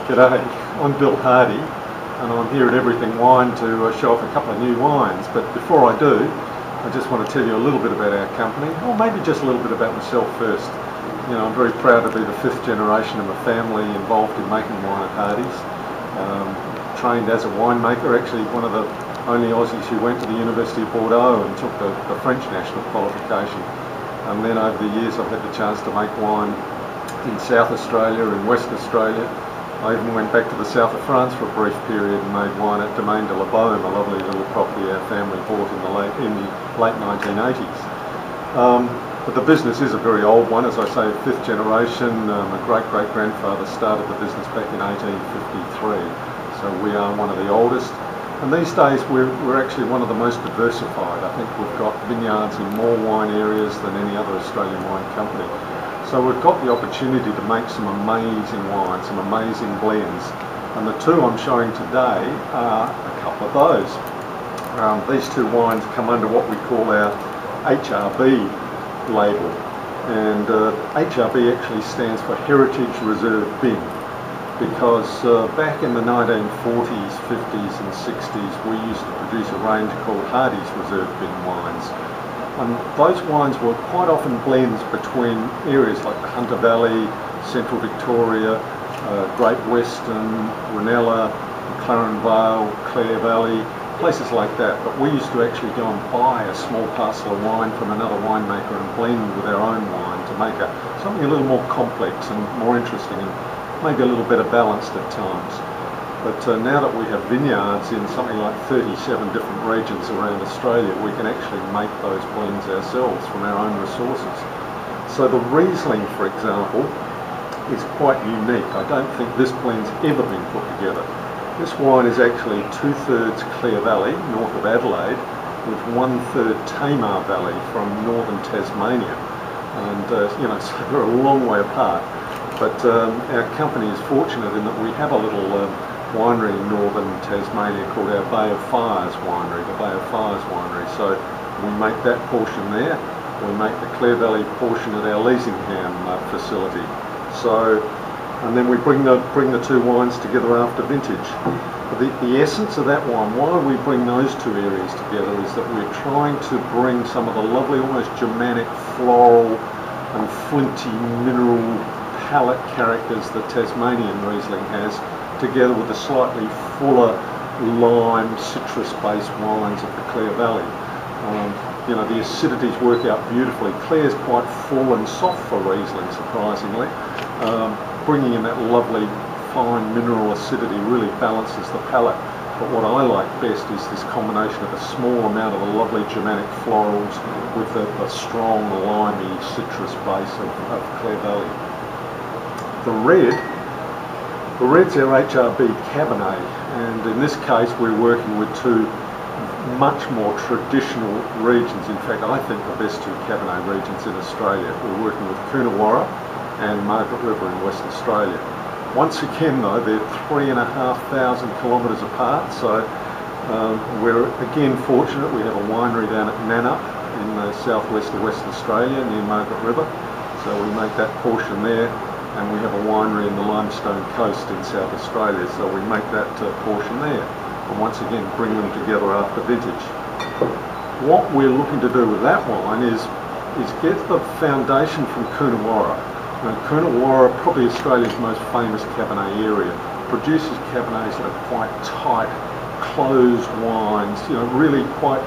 G'day, I'm Bill Hardy and I'm here at Everything Wine to show off a couple of new wines. But before I do, I just want to tell you a little bit about our company, or maybe just a little bit about myself first. You know, I'm very proud to be the 5th generation of a family involved in making wine at Hardy's. Trained as a winemaker, actually one of the only Aussies who went to the University of Bordeaux and took the French national qualification. And then over the years I've had the chance to make wine in South Australia, in West Australia. I even went back to the south of France for a brief period and made wine at Domaine de la Baume, a lovely little property our family bought in the late 1980s. But the business is a very old one, as I say, 5th generation. My great-great-grandfather started the business back in 1853, so we are one of the oldest. And these days we're actually one of the most diversified. I think we've got vineyards in more wine areas than any other Australian wine company. So we've got the opportunity to make some amazing wines, some amazing blends. And the two I'm showing today are a couple of those. These two wines come under what we call our HRB label. And HRB actually stands for Heritage Reserve Bin, because back in the 1940s, 50s and 60s we used to produce a range called Hardy's Reserve Bin wines. And those wines were quite often blends between areas like the Hunter Valley, Central Victoria, Great Western, Ranella, McLaren Vale, Clare Valley, places like that. But we used to actually go and buy a small parcel of wine from another winemaker and blend with our own wine to make something a little more complex and more interesting and maybe a little better balanced at times. But now that we have vineyards in something like 37 different regions around Australia, we can actually make those blends ourselves from our own resources. So the Riesling, for example, is quite unique. I don't think this blend's ever been put together. This wine is actually 2/3 Clare Valley, north of Adelaide, with 1/3 Tamar Valley from northern Tasmania. And you know, so they're a long way apart. But our company is fortunate in that we have a little winery in northern Tasmania called our Bay of Fires winery, the Bay of Fires winery. So we make that portion there. We make the Clare Valley portion at our Leasingham facility. So, and then we bring the two wines together after vintage. The essence of that wine, why we bring those two areas together, is that we're trying to bring some of the lovely, almost Germanic, floral and flinty mineral palate characters that Tasmanian Riesling has, together with the slightly fuller lime citrus-based wines of the Clare Valley. You know, the acidities work out beautifully. Clare's quite full and soft for Riesling, surprisingly. Bringing in that lovely fine mineral acidity really balances the palate. But what I like best is this combination of a small amount of the lovely Germanic florals with the strong limey citrus base of Clare Valley. The red's our HRB Cabernet, and in this case we're working with two much more traditional regions. In fact, I think the best two Cabernet regions in Australia. We're working with Coonawarra and Margaret River in West Australia. Once again though, they're 3,500 kilometres apart, so we're again fortunate. We have a winery down at Nannup in the southwest of West Australia near Margaret River, so we make that portion there. And we have a winery in the Limestone Coast in South Australia, so we make that portion there. And once again, bring them together after vintage. What we're looking to do with that wine is get the foundation from Coonawarra. Now, Coonawarra, probably Australia's most famous Cabernet area, produces Cabernets that are quite tight, closed wines, you know, really quite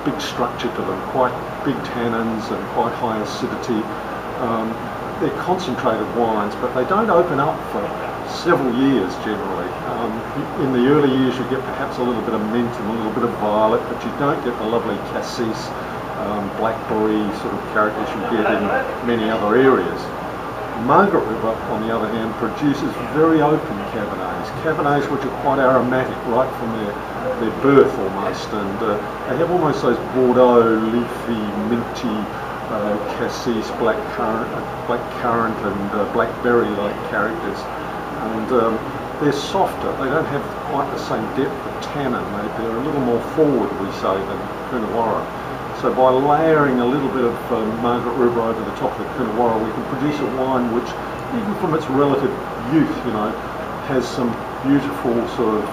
big structure to them, quite big tannins and quite high acidity. They're concentrated wines, but they don't open up for several years generally. In the early years you get perhaps a little bit of mint and a little bit of violet, but you don't get the lovely cassis, blackberry sort of characters you get in many other areas. Margaret River, on the other hand, produces very open Cabernets, Cabernets which are quite aromatic right from their birth almost, and they have almost those Bordeaux, leafy, minty, cassis, black currant and blackberry-like characters, and they're softer. They don't have quite the same depth of tannin. They're a little more forward, we say, than Coonawarra. So by layering a little bit of Margaret River over the top of the Coonawarra, we can produce a wine which, even from its relative youth, you know, has some beautiful sort of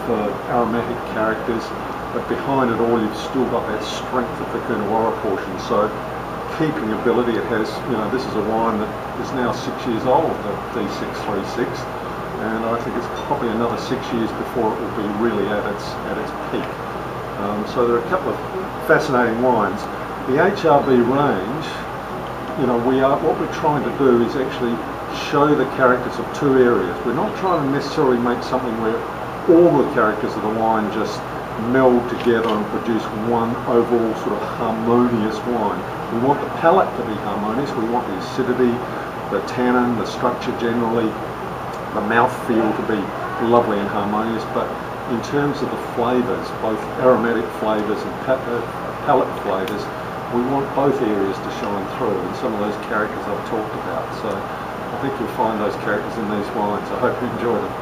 aromatic characters, but behind it all you've still got that strength of the Coonawarra portion. So keeping ability, it has, you know, this is a wine that is now 6 years old, the D636, and I think it's probably another 6 years before it will be really at its peak. So there are a couple of fascinating wines. The HRB range, you know, what we're trying to do is actually show the characters of two areas. We're not trying to necessarily make something where all the characters of the wine just meld together and produce one overall sort of harmonious wine. We want the palate to be harmonious, we want the acidity, the tannin, the structure generally, the mouthfeel to be lovely and harmonious, but in terms of the flavours, both aromatic flavours and palate flavours, we want both areas to shine through, and some of those characters I've talked about. So I think you'll find those characters in these wines. I hope you enjoy them.